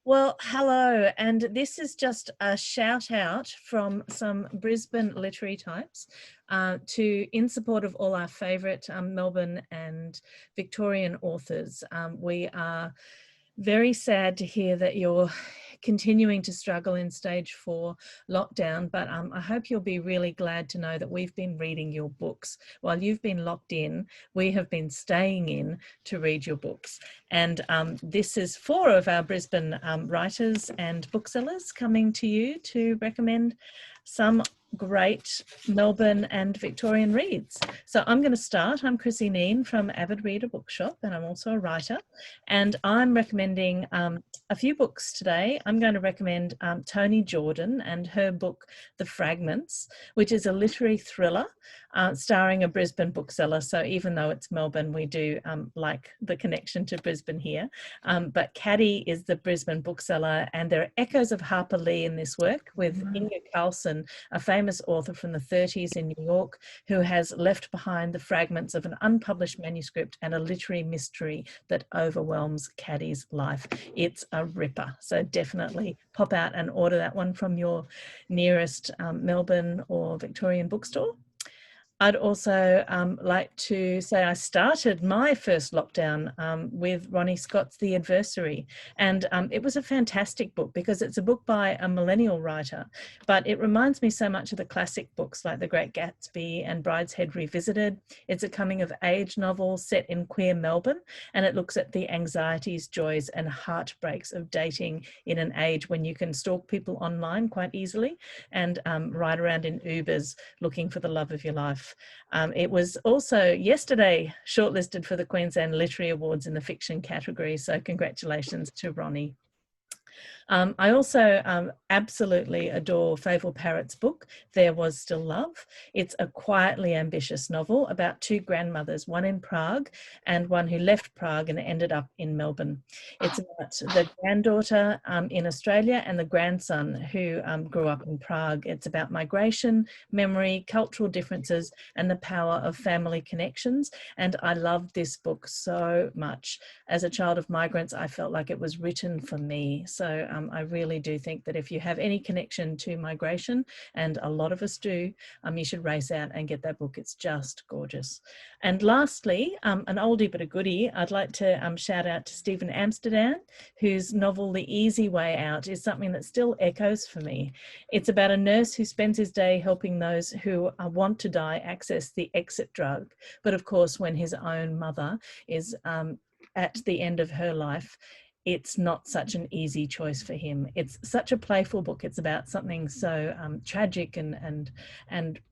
Well, hello, and this is just a shout out from some Brisbane literary types in support of all our favourite Melbourne and Victorian authors. We are very sad to hear that you're continuing to struggle in stage 4 lockdown, but I hope you'll be really glad to know that we've been reading your books. While you've been locked in, we have been staying in to read your books. And this is 4 of our Brisbane writers and booksellers coming to you to recommend some great Melbourne and Victorian reads. So I'm going to start. I'm Chrissy Moriarty from Avid Reader Bookshop, and I'm also a writer. And I'm recommending a few books today. I'm going to recommend Toni Jordan and her book, The Fragments, which is a literary thriller starring a Brisbane bookseller. So even though it's Melbourne, we do like the connection to Brisbane here. But Caddy is the Brisbane bookseller, and there are echoes of Harper Lee in this work with Inga Carlson, a famous author from the 30s in New York, who has left behind the fragments of an unpublished manuscript and a literary mystery that overwhelms Caddy's life. It's a ripper. So definitely pop out and order that one from your nearest Melbourne or Victorian bookstore. I'd also like to say I started my first lockdown with Ronnie Scott's The Adversary, and it was a fantastic book because it's a book by a millennial writer, but it reminds me so much of the classic books like The Great Gatsby and Brideshead Revisited. It's a coming-of-age novel set in queer Melbourne, and it looks at the anxieties, joys and heartbreaks of dating in an age when you can stalk people online quite easily and ride around in Ubers looking for the love of your life. It was also yesterday shortlisted for the Queensland Literary Awards in the fiction category, so congratulations to Ronnie. I also absolutely adore Fable Parrott's book, There Was Still Love. It's a quietly ambitious novel about 2 grandmothers, one in Prague and one who left Prague and ended up in Melbourne. It's about the granddaughter in Australia and the grandson who grew up in Prague. It's about migration, memory, cultural differences, and the power of family connections. And I loved this book so much. As a child of migrants, I felt like it was written for me. So I really do think that if you have any connection to migration, and a lot of us do, you should race out and get that book. It's just gorgeous. And lastly, an oldie but a goodie, I'd like to shout out to Stephen Amsterdam, whose novel The Easy Way Out is something that still echoes for me. It's about a nurse who spends his day helping those who want to die access the exit drug. But of course, when his own mother is at the end of her life, it's not such an easy choice for him. It's such a playful book. It's about something so tragic and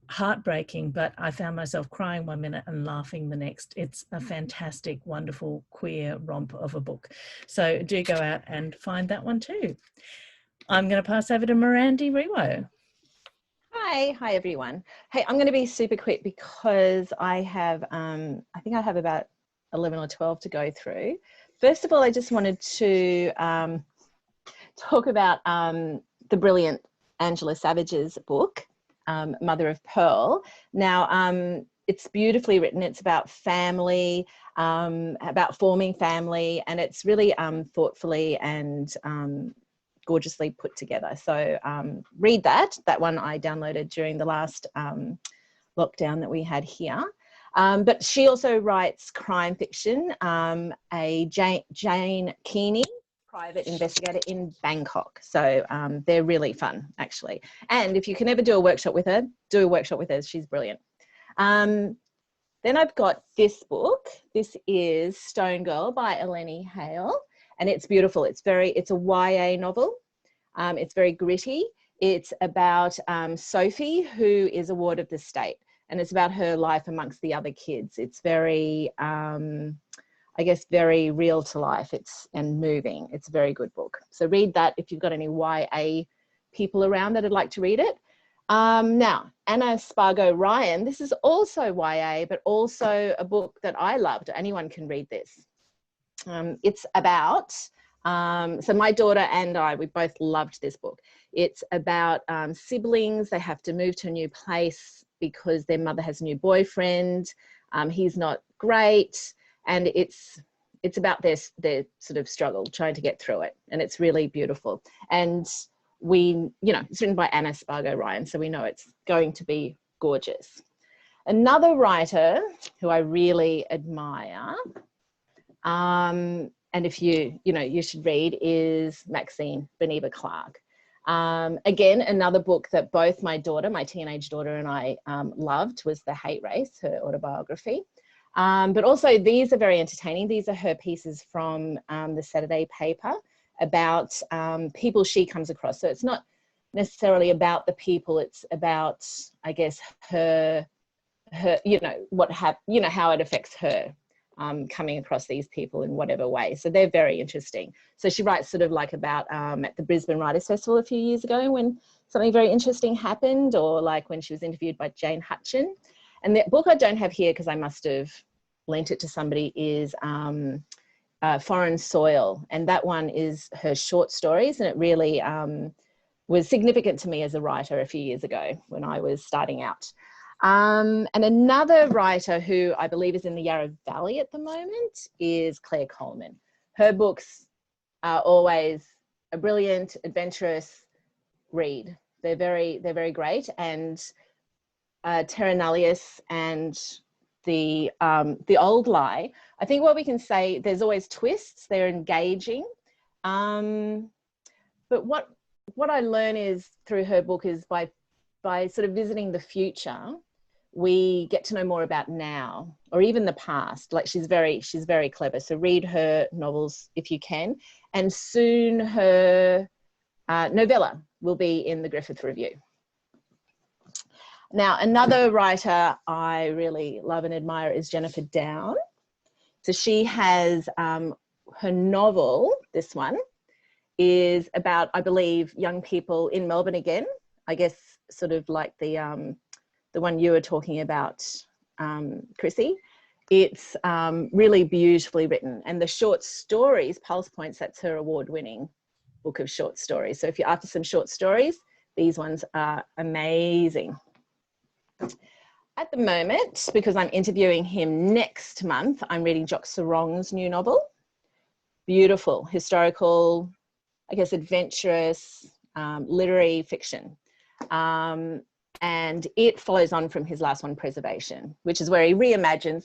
heartbreaking, but I found myself crying one minute and laughing the next. It's a fantastic, wonderful, queer romp of a book. So do go out and find that one too. I'm going to pass over to Mirandi Rewo. Hi everyone. Hey, I'm going to be super quick because I have, I think I have about 11 or 12 to go through. First of all, I just wanted to talk about the brilliant Angela Savage's book, Mother of Pearl. Now, it's beautifully written. It's about family, about forming family, and it's really thoughtfully and gorgeously put together. So read that. That one I downloaded during the last lockdown that we had here. But she also writes crime fiction, a Jane Keeney, private investigator in Bangkok. So they're really fun, actually. And if you can ever do a workshop with her, do a workshop with her. She's brilliant. Then I've got this book. This is Stone Girl by Eleni Hale. And it's beautiful. It's a YA novel. It's very gritty. It's about Sophie, who is a ward of the state. And it's about her life amongst the other kids. It's very, I guess, very real to life. And moving. It's a very good book. So read that if you've got any YA people around that would like to read it. Now, Anna Spargo Ryan. This is also YA, but also a book that I loved. Anyone can read this. It's about, so my daughter and I, we both loved this book. It's about siblings. They have to move to a new place because their mother has a new boyfriend. He's not great. And it's it's about their sort of struggle trying to get through it, and it's really beautiful. And it's written by Anna Spargo Ryan, so we know it's going to be gorgeous. Another writer who I really admire, and if you should read, is Maxine Beneva Clark. Again, another book that both my teenage daughter and I loved was The Hate Race, her autobiography. But also these are very entertaining. These are her pieces from the Saturday paper about people she comes across. So it's not necessarily about the people, it's about, I guess, her how it affects her coming across these people in whatever way. So they're very interesting. So she writes sort of like about at the Brisbane Writers Festival a few years ago when something very interesting happened, or like when she was interviewed by Jane Hutchin. And the book I don't have here because I must have lent it to somebody is Foreign Soil. And that one is her short stories. And it really was significant to me as a writer a few years ago when I was starting out. And another writer who I believe is in the Yarra Valley at the moment is Claire Coleman. Her books are always a brilliant, adventurous read. They're very great. And Terra Nullius and the Old Lie, I think what we can say, there's always twists, they're engaging. But what I learn is through her book is by sort of visiting the future, we get to know more about now or even the past. Like she's very clever. So read her novels if you can. And soon her novella will be in the Griffith Review. Now, another writer I really love and admire is Jennifer Down. So she has her novel, this one, is about, I believe, young people in Melbourne again. I guess sort of like the one you were talking about, Chrissy. It's really beautifully written. And the short stories, Pulse Points, that's her award-winning book of short stories. So if you're after some short stories, these ones are amazing. At the moment, because I'm interviewing him next month, I'm reading Jock Sarong's new novel. Beautiful, historical, I guess adventurous, literary fiction. And it follows on from his last one, Preservation, which is where he reimagines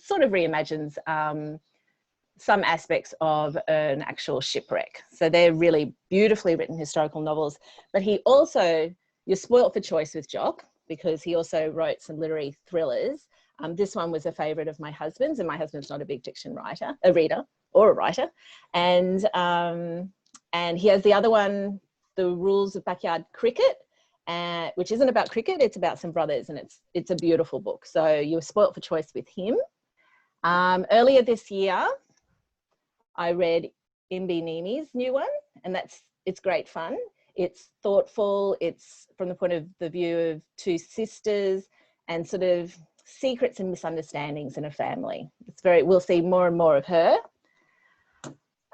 some aspects of an actual shipwreck. So they're really beautifully written historical novels. But he also, you're spoilt for choice with Jock, because he also wrote some literary thrillers. This one was a favourite of my husband's, and my husband's not a big fiction reader or a writer. And he has the other one, The Rules of Backyard Cricket, which isn't about cricket, it's about some brothers, and it's a beautiful book. So you were spoilt for choice with him. Earlier this year, I read Imbi Nimi's new one, and it's great fun. It's thoughtful. It's from the point of the view of two sisters and sort of secrets and misunderstandings in a family. We'll see more and more of her.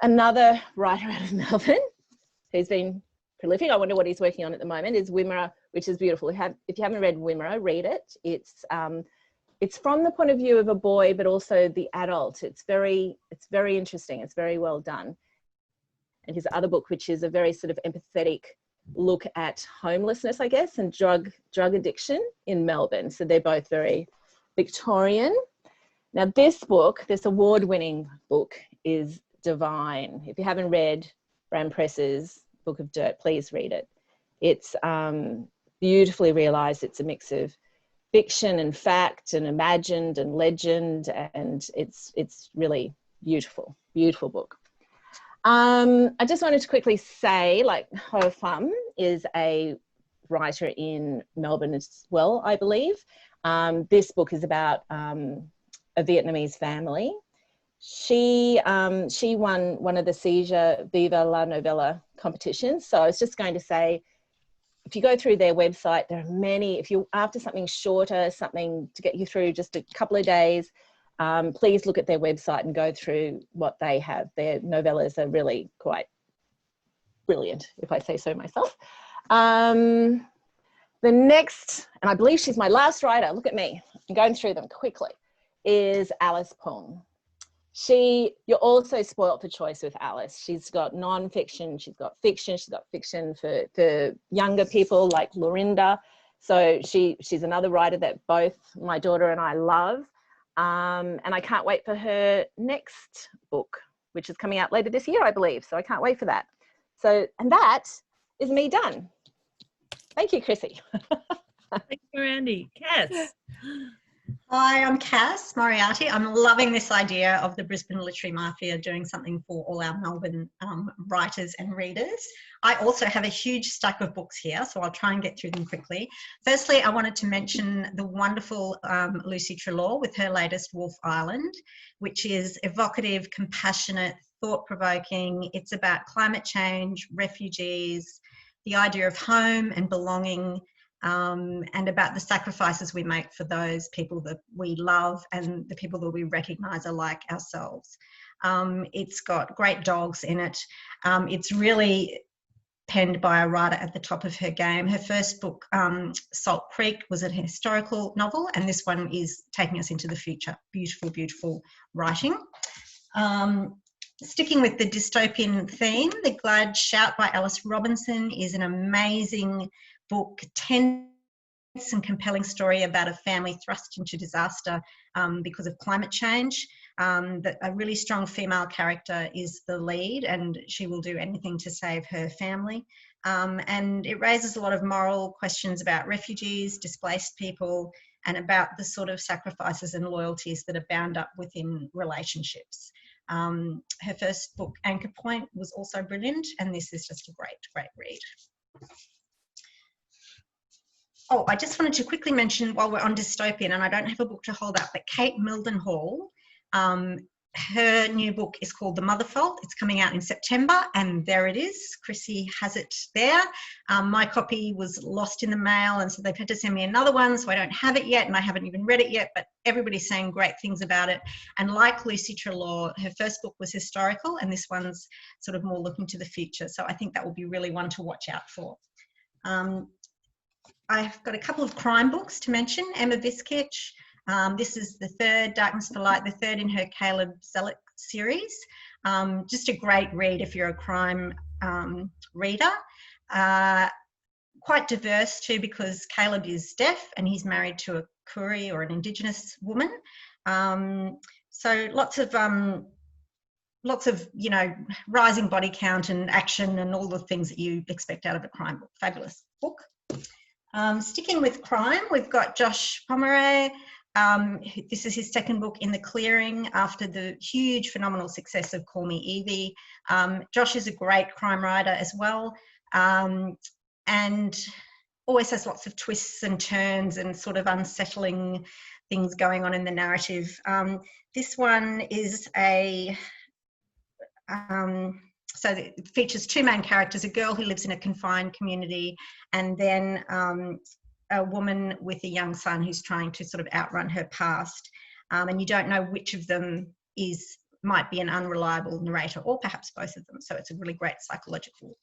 Another writer out of Melbourne who's been prolific, I wonder what he's working on at the moment, is Wimmera, which is beautiful. If you haven't read Wimmera, read it. It's from the point of view of a boy, but also the adult. It's very interesting. It's very well done. And his other book, which is a very sort of empathetic look at homelessness, I guess, and drug addiction in Melbourne. So they're both very Victorian. Now this award-winning book is divine. If you haven't read Bram Press's Book of Dirt, please read it. It's beautifully realised. It's a mix of fiction and fact and imagined and legend, and it's really beautiful, beautiful book. I just wanted to quickly say, like, Ho Pham is a writer in Melbourne as well, I believe. This book is about a Vietnamese family. She won one of the Seizure Viva la Novella competitions. So I was just going to say, if you go through their website, there are many. If you're after something shorter, something to get you through just a couple of days, please look at their website and go through what they have. Their novellas are really quite brilliant, if I say so myself. The next, and I believe she's my last writer, look at me, I'm going through them quickly, is Alice Pung. You're also spoilt for choice with Alice. She's got non-fiction, she's got fiction for younger people like Lorinda. So she's another writer that both my daughter and I love. And I can't wait for her next book, which is coming out later this year, I believe. So I can't wait for that. So, and that is me done. Thank you, Chrissy. Thank you, Randy. Cass. Hi, I'm Chrissy Moriarty. I'm loving this idea of the Brisbane Literary Mafia doing something for all our Melbourne writers and readers. I also have a huge stack of books here, so I'll try and get through them quickly. Firstly, I wanted to mention the wonderful Lucy Trelaw with her latest Wolf Island, which is evocative, compassionate, thought-provoking. It's about climate change, refugees, the idea of home and belonging, and about the sacrifices we make for those people that we love and the people that we recognise are like ourselves. It's got great dogs in it. It's really penned by a writer at the top of her game. Her first book, Salt Creek, was a historical novel, and this one is taking us into the future. Beautiful, beautiful writing. Sticking with the dystopian theme, The Glad Shout by Alice Robinson is an amazing book, tense and compelling story about a family thrust into disaster because of climate change. That a really strong female character is the lead, and she will do anything to save her family. And it raises a lot of moral questions about refugees, displaced people, and about the sort of sacrifices and loyalties that are bound up within relationships. Her first book, Anchor Point, was also brilliant, and this is just a great, great read. Oh, I just wanted to quickly mention while we're on dystopian, and I don't have a book to hold up, but Kate Mildenhall, her new book is called The Mother Fault. It's coming out in September, and there it is. Chrissy has it there. My copy was lost in the mail, and so they've had to send me another one, so I don't have it yet, and I haven't even read it yet, but everybody's saying great things about it. And like Lucy Trelaw, her first book was historical, and this one's sort of more looking to the future, so I think that will be really one to watch out for. I've got a couple of crime books to mention. Emma Viskich, this is the third, Darkness for Light, the third in her Caleb Selleck series. Just a great read if you're a crime reader. Quite diverse too, because Caleb is deaf and he's married to a Koori or an Indigenous woman. So lots of you know, rising body count and action and all the things that you expect out of a crime book. Fabulous book. Sticking with crime, we've got Josh Pomeroy. This is his second book, In the Clearing, after the huge, phenomenal success of Call Me Evie. Josh is a great crime writer as well, and always has lots of twists and turns and sort of unsettling things going on in the narrative. This one is so it features two main characters, a girl who lives in a confined community, and then a woman with a young son who's trying to sort of outrun her past. And you don't know which of them might be an unreliable narrator, or perhaps both of them. So it's a really great psychological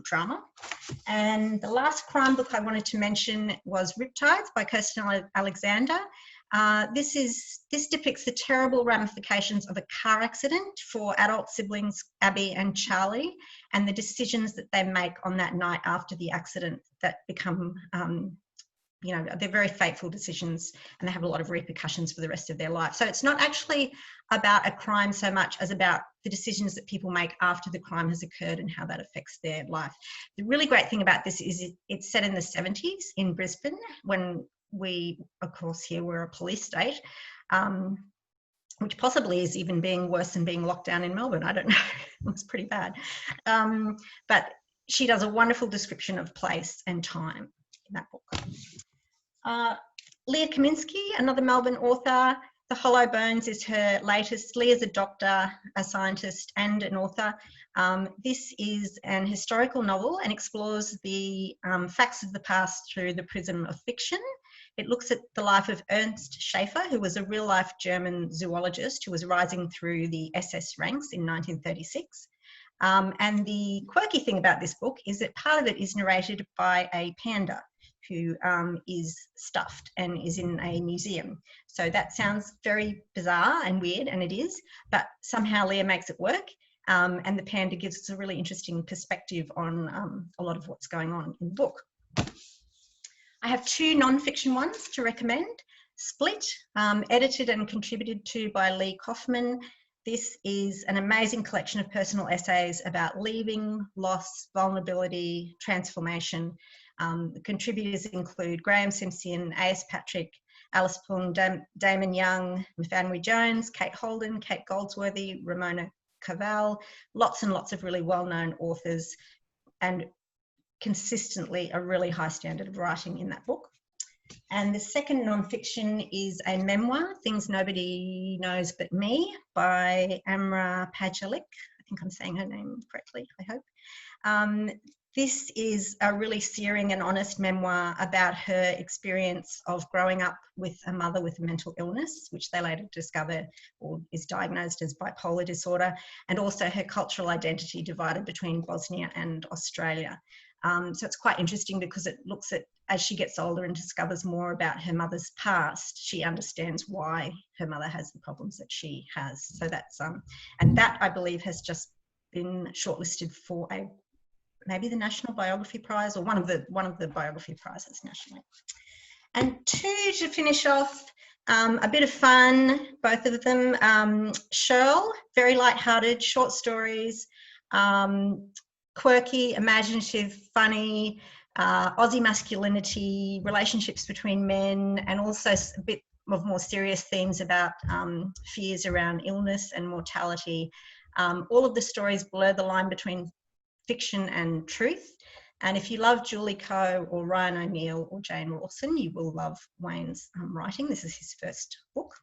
drama. And the last crime book I wanted to mention was Riptides by Kirsten Alexander. This depicts the terrible ramifications of a car accident for adult siblings Abby and Charlie, and the decisions that they make on that night after the accident that become, you know, they're very fateful decisions, and they have a lot of repercussions for the rest of their life. So it's not actually about a crime so much as about the decisions that people make after the crime has occurred and how that affects their life. The really great thing about this is it's set in the 70s in Brisbane, when we, of course, here we're a police state, which possibly is even being worse than being locked down in Melbourne. I don't know. It looks pretty bad. But she does a wonderful description of place and time in that book. Leah Kaminsky, another Melbourne author. The Hollow Bones is her latest. Leah's a doctor, a scientist, and an author. This is an historical novel and explores the facts of the past through the prism of fiction. It looks at the life of Ernst Schaefer, who was a real-life German zoologist who was rising through the SS ranks in 1936. And the quirky thing about this book is that part of it is narrated by a panda who is stuffed and is in a museum. So that sounds very bizarre and weird, and it is, but somehow Leah makes it work. And the panda gives us a really interesting perspective on a lot of what's going on in the book. I have two non-fiction ones to recommend. Split, edited and contributed to by Lee Kaufman. This is an amazing collection of personal essays about leaving, loss, vulnerability, transformation. The contributors include Graham Simpson, A.S. Patrick, Alice Pung, Damon Young, Mfanwi Jones, Kate Holden, Kate Goldsworthy, Ramona Cavell, lots and lots of really well-known authors, and consistently a really high standard of writing in that book. And the second non-fiction is a memoir, Things Nobody Knows But Me, by Amra Pajalik. I think I'm saying her name correctly, I hope. This is a really searing and honest memoir about her experience of growing up with a mother with a mental illness, which they later discover or is diagnosed as bipolar disorder, and also her cultural identity divided between Bosnia and Australia. So it's quite interesting because it looks at, as she gets older and discovers more about her mother's past, she understands why her mother has the problems that she has. So that's, and that I believe has just been shortlisted for maybe the National Biography Prize or one of the biography prizes nationally. And two to finish off, a bit of fun, both of them. Shirl, very light-hearted, short stories, quirky, imaginative, funny, Aussie masculinity, relationships between men, and also a bit of more serious themes about fears around illness and mortality. All of the stories blur the line between fiction and truth. And if you love Julie Coe or Ryan O'Neill or Jane Rawson, you will love Wayne's writing. This is his first book.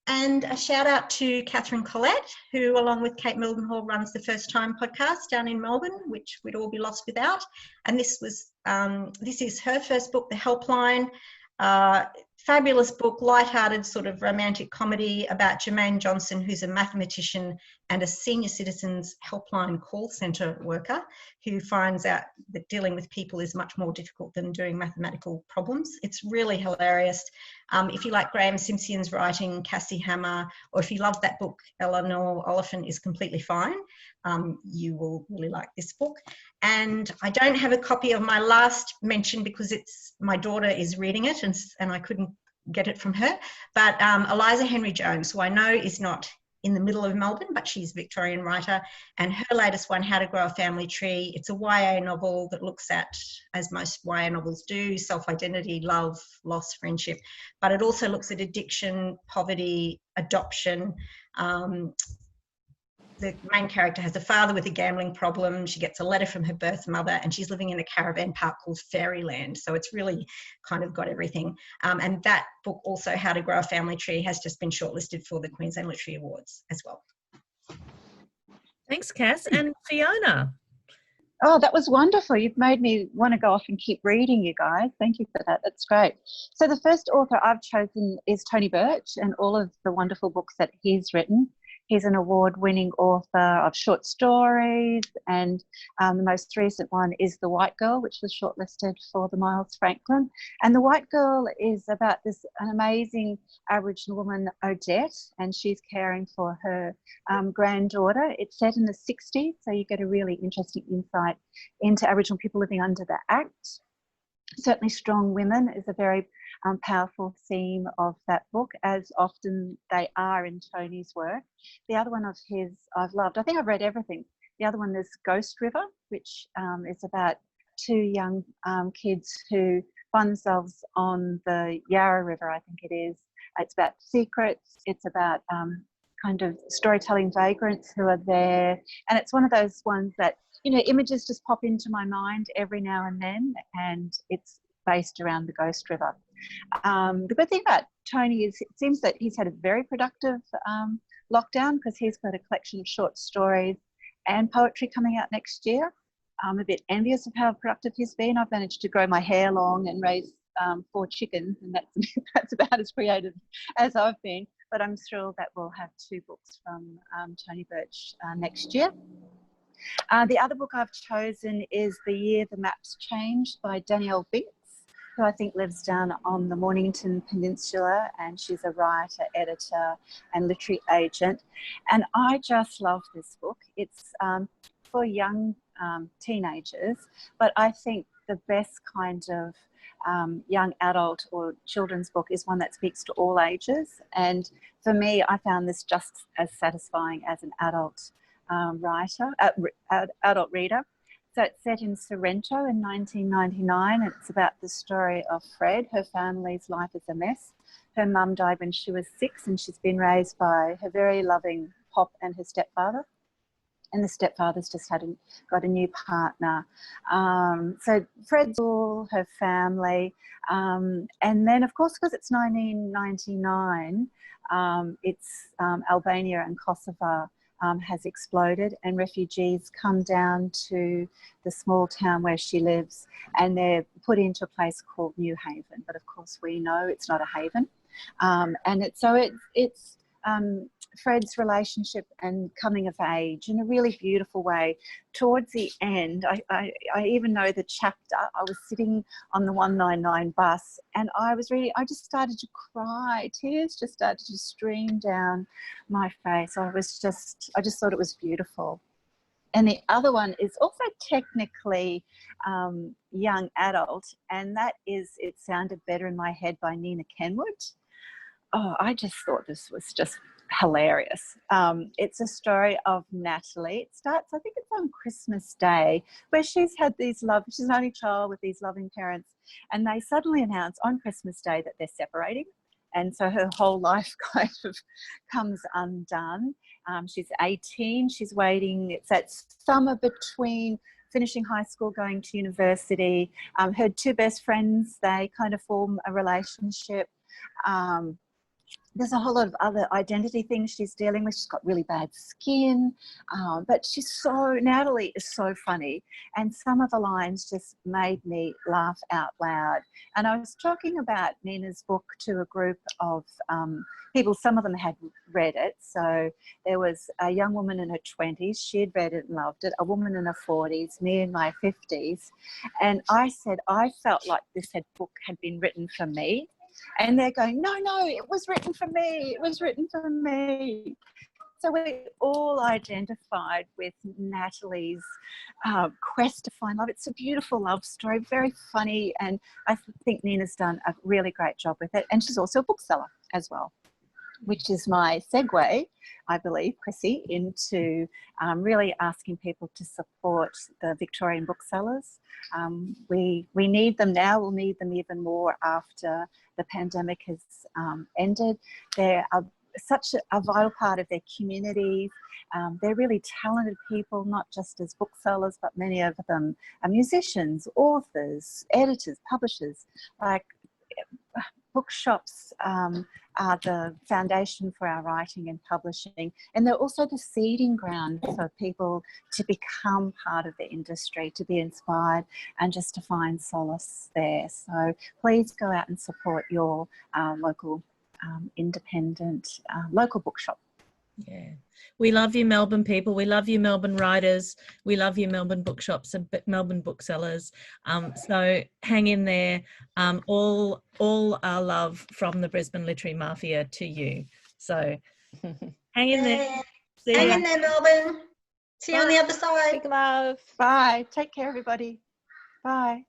And a shout out to Catherine Collette, who along with Kate Mildenhall runs the First Time podcast down in Melbourne, which we'd all be lost without. And this is her first book, The Helpline. Fabulous book, light-hearted sort of romantic comedy about Jermaine Johnson, who's a mathematician and a senior citizens helpline call centre worker who finds out that dealing with people is much more difficult than doing mathematical problems. It's really hilarious. If you like Graham Simpson's writing, Cassie Hammer, or if you love that book, Eleanor Oliphant is Completely Fine, you will really like this book. And I don't have a copy of my last mention because my daughter is reading it and I couldn't get it from her. But Eliza Henry Jones, who I know is not in the middle of Melbourne, but she's a Victorian writer, and her latest one, How to Grow a Family Tree, it's a YA novel that looks at, as most YA novels do, self-identity, love, loss, friendship, but it also looks at addiction, poverty, adoption. The main character has a father with a gambling problem. She gets a letter from her birth mother and she's living in a caravan park called Fairyland. So it's really kind of got everything. And that book also, How to Grow a Family Tree, has just been shortlisted for the Queensland Literary Awards as well. Thanks, Cass. And Fiona. Oh, that was wonderful. You've made me want to go off and keep reading, you guys. Thank you for that. That's great. So the first author I've chosen is Tony Burch and all of the wonderful books that he's written. He's an award-winning author of short stories, and the most recent one is The White Girl, which was shortlisted for the Miles Franklin. And The White Girl is about an amazing Aboriginal woman, Odette, and she's caring for her granddaughter. It's set in the 60s, so you get a really interesting insight into Aboriginal people living under the Act. Certainly strong women is a very powerful theme of that book, as often they are in Tony's work. The other one of his I've loved. I think I've read everything. The other one is Ghost River, which is about two young kids who find themselves on the Yarra River, I think it is. It's about secrets. It's about kind of storytelling vagrants who are there. And it's one of those ones that, you know, images just pop into my mind every now and then, and it's based around the Ghost River. The good thing about Tony is it seems that he's had a very productive lockdown, because he's got a collection of short stories and poetry coming out next year. I'm a bit envious of how productive he's been. I've managed to grow my hair long and raise 4 chickens, and that's about as creative as I've been. But I'm thrilled that we'll have 2 books from Tony Burch next year. The other book I've chosen is The Year the Maps Changed by Danielle Binks, who I think lives down on the Mornington Peninsula, and she's a writer, editor and literary agent. And I just love this book. It's for young teenagers, but I think the best kind of young adult or children's book is one that speaks to all ages. And for me, I found this just as satisfying as an adult adult reader. So it's set in Sorrento in 1999. And it's about the story of Fred. Her family's life is a mess. Her mum died when she was 6, and she's been raised by her very loving Pop and her stepfather. And the stepfather's just got a new partner. So Fred's all her family. And then, of course, because it's 1999, it's Albania and Kosovo has exploded, and refugees come down to the small town where she lives, and they're put into a place called New Haven. But of course, we know it's not a haven. And it's Fred's relationship and coming of age in a really beautiful way. Towards the end, I even know the chapter. I was sitting on the 199 bus, and I just started to cry. Tears just started to stream down my face. I just thought it was beautiful. And the other one is also technically young adult, and that is It Sounded Better in My Head by Nina Kenwood. Oh, I just thought this was just hilarious. It's a story of Natalie. It starts, I think it's on Christmas Day, where she's an only child with these loving parents, and they suddenly announce on Christmas Day that they're separating. And so her whole life kind of comes undone. She's 18, she's waiting, it's that summer between finishing high school, going to university. Her 2 best friends, they kind of form a relationship. There's a whole lot of other identity things she's dealing with. She's got really bad skin, but Natalie is so funny. And some of the lines just made me laugh out loud. And I was talking about Nina's book to a group of people. Some of them had read it. So there was a young woman in her 20s. She had read it and loved it. A woman in her 40s, me in my 50s. And I said, I felt like this book had been written for me. And they're going, no, it was written for me. It was written for me. So we all identified with Natalie's quest to find love. It's a beautiful love story, very funny. And I think Nina's done a really great job with it. And she's also a bookseller as well, which is my segue, I believe, Chrissy, into really asking people to support the Victorian booksellers. We need them now. We'll need them even more after the pandemic has ended. They're such a vital part of their communities. They're really talented people, not just as booksellers, but many of them are musicians, authors, editors, publishers. Like, bookshops are the foundation for our writing and publishing, and they're also the seeding ground for people to become part of the industry, to be inspired and just to find solace there. So please go out and support your local independent local bookshop. Yeah, we love you, Melbourne people. We love you, Melbourne writers. We love you, Melbourne bookshops and Melbourne booksellers. So hang in there. All our love from the Brisbane Literary Mafia to you. So hang in there. Hang in there, Melbourne. See you on the other side. Big love. Bye. Take care, everybody. Bye.